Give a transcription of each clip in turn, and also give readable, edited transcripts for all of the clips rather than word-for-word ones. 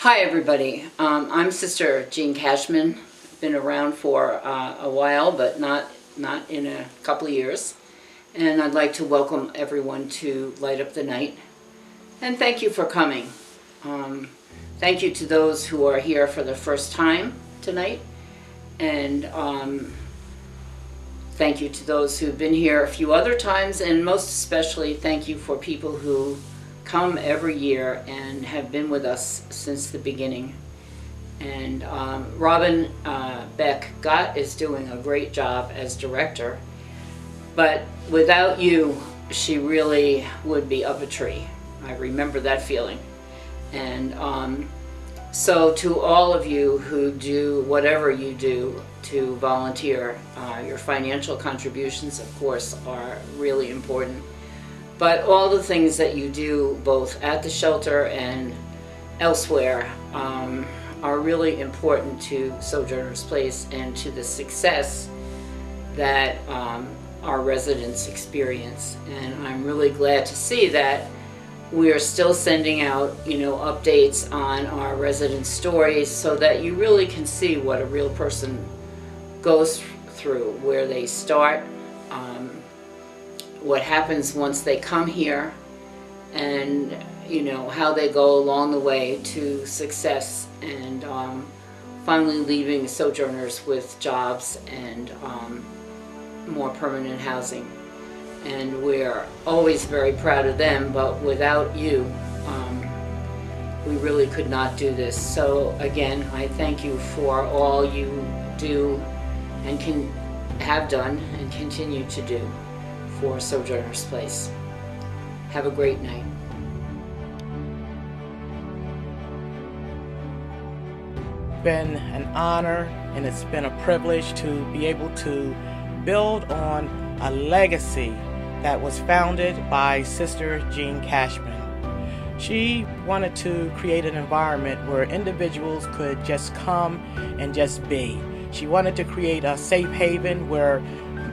Hi everybody, I'm Sister Jean Cashman. Been around for a while, but not in a couple of years. And I'd like to welcome everyone to Light Up the Night. And thank you for coming. Thank you to those who are here for the first time tonight. And thank you to those who've been here a few other times. And most especially, thank you for people who come every year and have been with us since the beginning. And Robin Beck Gott is doing a great job as director, but without you she really would be up a tree. I remember that feeling. And so to all of you who do whatever you do to volunteer, your financial contributions of course are really important. But all the things that you do both at the shelter and elsewhere are really important to Sojourners Place and to the success that our residents experience. And I'm really glad to see that we are still sending out, updates on our resident stories so that you really can see what a real person goes through, where they start, what happens once they come here, and how they go along the way to success and finally leaving Sojourners with jobs and more permanent housing. And we're always very proud of them, but without you we really could not do this. So again, I thank you for all you do and have done and continue to do for Sojourners Place. Have a great night. It's been an honor and it's been a privilege to be able to build on a legacy that was founded by Sister Jean Cashman. She wanted to create an environment where individuals could just come and just be. She wanted to create a safe haven where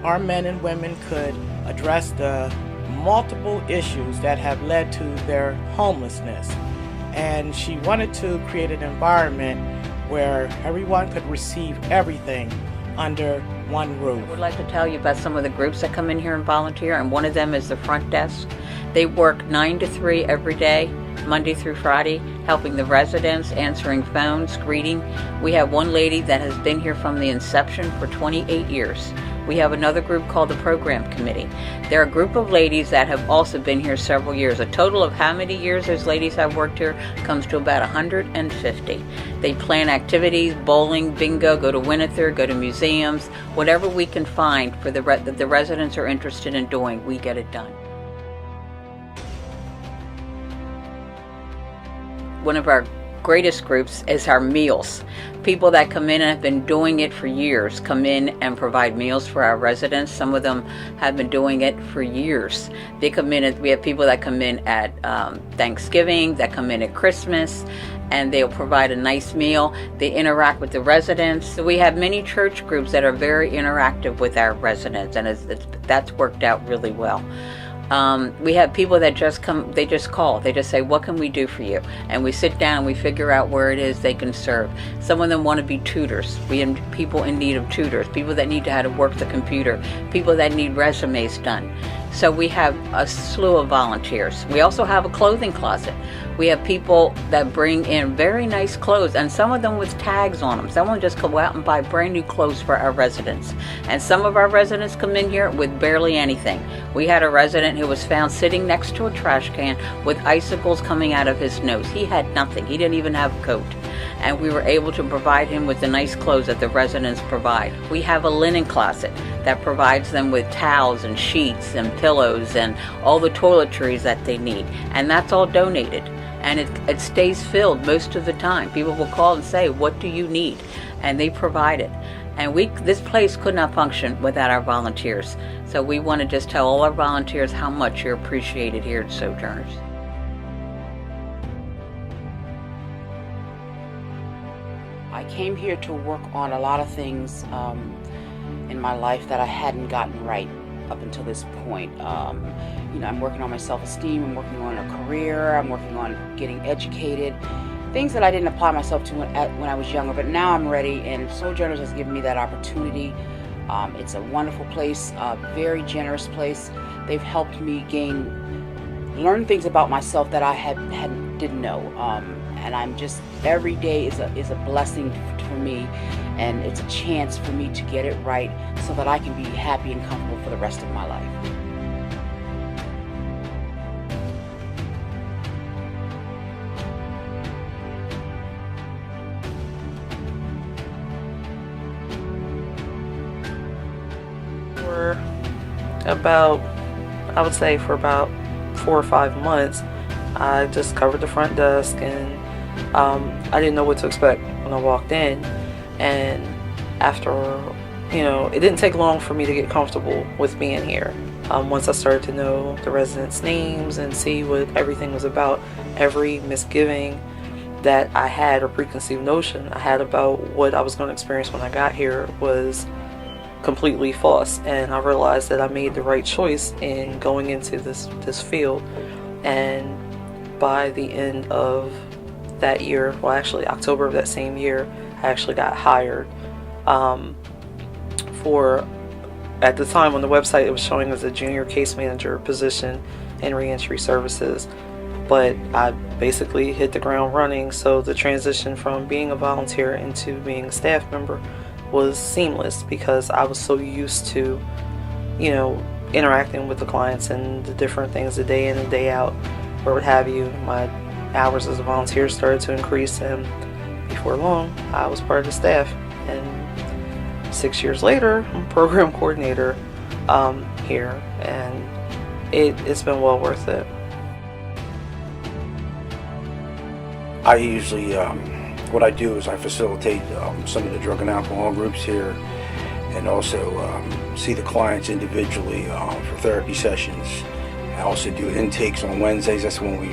our men and women could address the multiple issues that have led to their homelessness. And she wanted to create an environment where everyone could receive everything under one roof. I would like to tell you about some of the groups that come in here and volunteer, and one of them is the front desk. They work 9 to 3 every day, Monday through Friday, helping the residents, answering phones, greeting. We have one lady that has been here from the inception for 28 years. We have another group called the Program Committee. They're a group of ladies that have also been here several years. A total of how many years those ladies have worked here comes to about 150. They plan activities, bowling, bingo, go to Winneter, go to museums, whatever we can find for that the residents are interested in doing, we get it done. One of our greatest groups is our meals. People that come in and have been doing it for years come in and provide meals for our residents. Some of them have been doing it for years. They come in, we have people that come in at Thanksgiving, that come in at Christmas, and they'll provide a nice meal. They interact with the residents. So we have many church groups that are very interactive with our residents, and that's worked out really well. We have people that just come, they just call, they just say, what can we do for you? And we sit down and we figure out where it is they can serve. Some of them want to be tutors. We have people in need of tutors, people that need to how to work the computer, people that need resumes done. So we have a slew of volunteers. We also have a clothing closet. We have people that bring in very nice clothes, and some of them with tags on them. Someone just go out and buy brand new clothes for our residents. And some of our residents come in here with barely anything. We had a resident who was found sitting next to a trash can with icicles coming out of his nose. He had nothing. He didn't even have a coat. And we were able to provide him with the nice clothes that the residents provide. We have a linen closet that provides them with towels and sheets and pillows and all the toiletries that they need. And that's all donated. And it stays filled most of the time. People will call and say, what do you need? And they provide it. And this place could not function without our volunteers. So we want to just tell all our volunteers how much you're appreciated here at Sojourners. I came here to work on a lot of things in my life that I hadn't gotten right up until this point. I'm working on my self-esteem, I'm working on a career, I'm working on getting educated, things that I didn't apply myself to when I was younger, but now I'm ready, and Sojourners has given me that opportunity. It's a wonderful place, a very generous place. They've helped me learn things about myself that I didn't know, and I'm just, every day is a blessing for me, and it's a chance for me to get it right so that I can be happy and comfortable for the rest of my life. I would say for about 4 or 5 months, I just covered the front desk, and I didn't know what to expect when I walked in. And after, it didn't take long for me to get comfortable with being here. Once I started to know the residents' names and see what everything was about, every misgiving that I had, or preconceived notion I had about what I was going to experience when I got here, was completely false. And I realized that I made the right choice in going into this field. And by the end of that year, well, actually October of that same year, I actually got hired for, at the time on the website it was showing as a junior case manager position in reentry services, but I basically hit the ground running. So the transition from being a volunteer into being a staff member was seamless, because I was so used to, interacting with the clients and the different things, the day in and day out, or what have you. My hours as a volunteer started to increase, and before long, I was part of the staff. And 6 years later, I'm program coordinator here, and it's been well worth it. I usually, what I do is I facilitate some of the drug and alcohol groups here, and also see the clients individually for therapy sessions. I also do intakes on Wednesdays. That's when we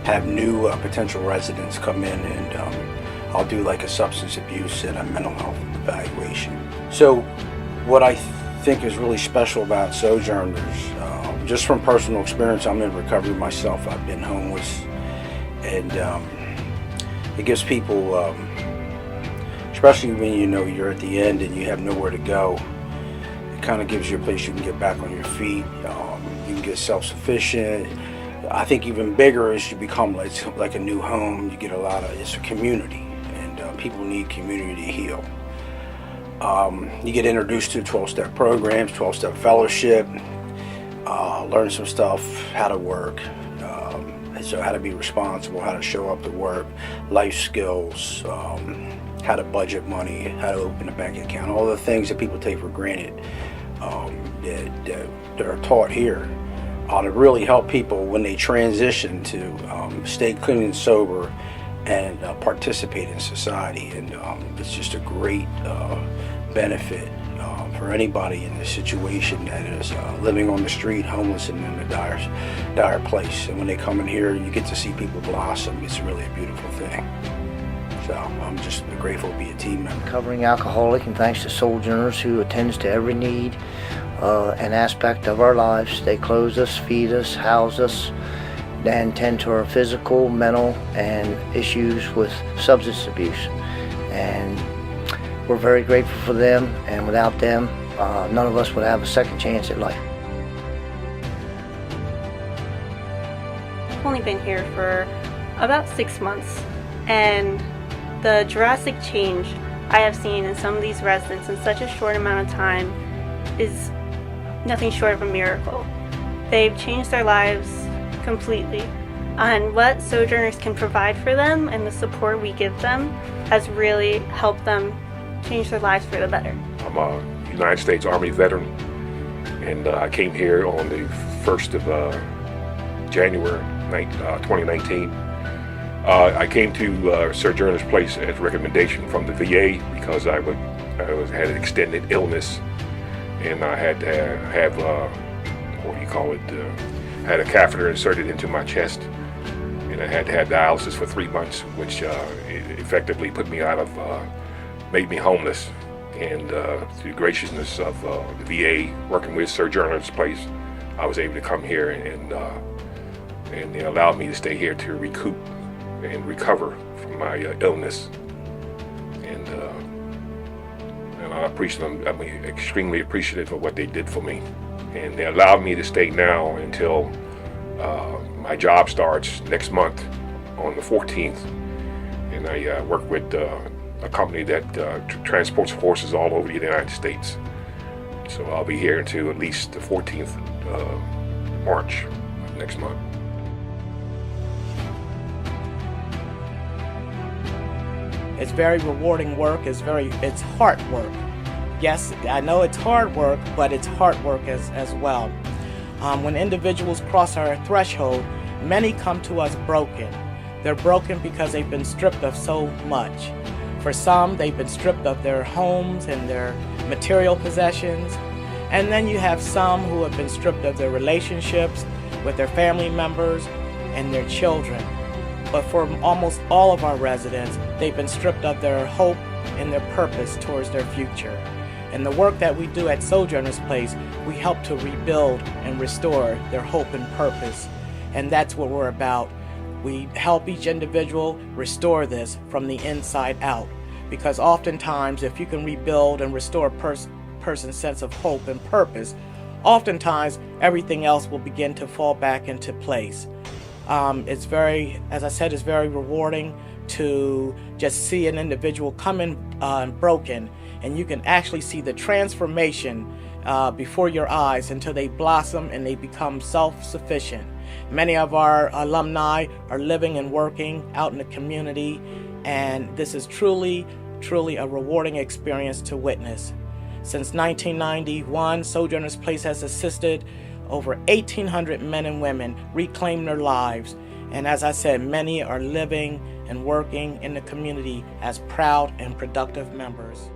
have new potential residents come in, and I'll do like a substance abuse and a mental health evaluation. So what I think is really special about Sojourners, just from personal experience, I'm in recovery myself. I've been homeless, and it gives people, especially when you're at the end and you have nowhere to go, it kind of gives you a place you can get back on your feet. You can get self-sufficient. I think even bigger is you become like a new home. You get it's a community, and people need community to heal. You get introduced to 12-step programs, 12-step fellowship, learn some stuff, how to work. So how to be responsible, how to show up to work, life skills, how to budget money, how to open a bank account, all the things that people take for granted that are taught here to really help people when they transition to stay clean and sober and participate in society. And it's just a great benefit for anybody in this situation that is living on the street, homeless, and in a dire place. And when they come in here, you get to see people blossom. It's really a beautiful thing. So I'm just grateful to be a team member. Recovering alcoholic, and thanks to Sojourners, who attends to every need and aspect of our lives. They clothe us, feed us, house us, and tend to our physical, mental, and issues with substance abuse. And we're very grateful for them, and without them, none of us would have a second chance at life. I've only been here for about 6 months, and the drastic change I have seen in some of these residents in such a short amount of time is nothing short of a miracle. They've changed their lives completely, and what Sojourners can provide for them and the support we give them has really helped them change their lives for the better. I'm a United States Army veteran, and I came here on the 1st of January 2019. I came to Sojourners Place at recommendation from the VA because I had an extended illness, and I had to have had a catheter inserted into my chest, and I had to have dialysis for 3 months, which effectively put me made me homeless. And through the graciousness of the VA, working with Sojourners Place, I was able to come here, and they allowed me to stay here to recoup and recover from my illness. And I'm extremely appreciative of what they did for me. And they allowed me to stay now until my job starts next month on the 14th. And I work with a company that transports horses all over the United States. So I'll be here until at least the 14th March next month. It's very rewarding work. It's hard work. Yes, I know it's hard work, but it's hard work as well. When individuals cross our threshold, many come to us broken. They're broken because they've been stripped of so much. For some, they've been stripped of their homes and their material possessions. And then you have some who have been stripped of their relationships with their family members and their children. But for almost all of our residents, they've been stripped of their hope and their purpose towards their future. And the work that we do at Sojourners Place, we help to rebuild and restore their hope and purpose. And that's what we're about. We help each individual restore this from the inside out. Because oftentimes, if you can rebuild and restore a person's sense of hope and purpose, oftentimes everything else will begin to fall back into place. It's very, as I said, it's very rewarding to just see an individual come in broken, and you can actually see the transformation before your eyes until they blossom and they become self-sufficient. Many of our alumni are living and working out in the community, and this is truly a rewarding experience to witness. Since 1991, Sojourners Place has assisted over 1,800 men and women reclaim their lives. And as I said, many are living and working in the community as proud and productive members.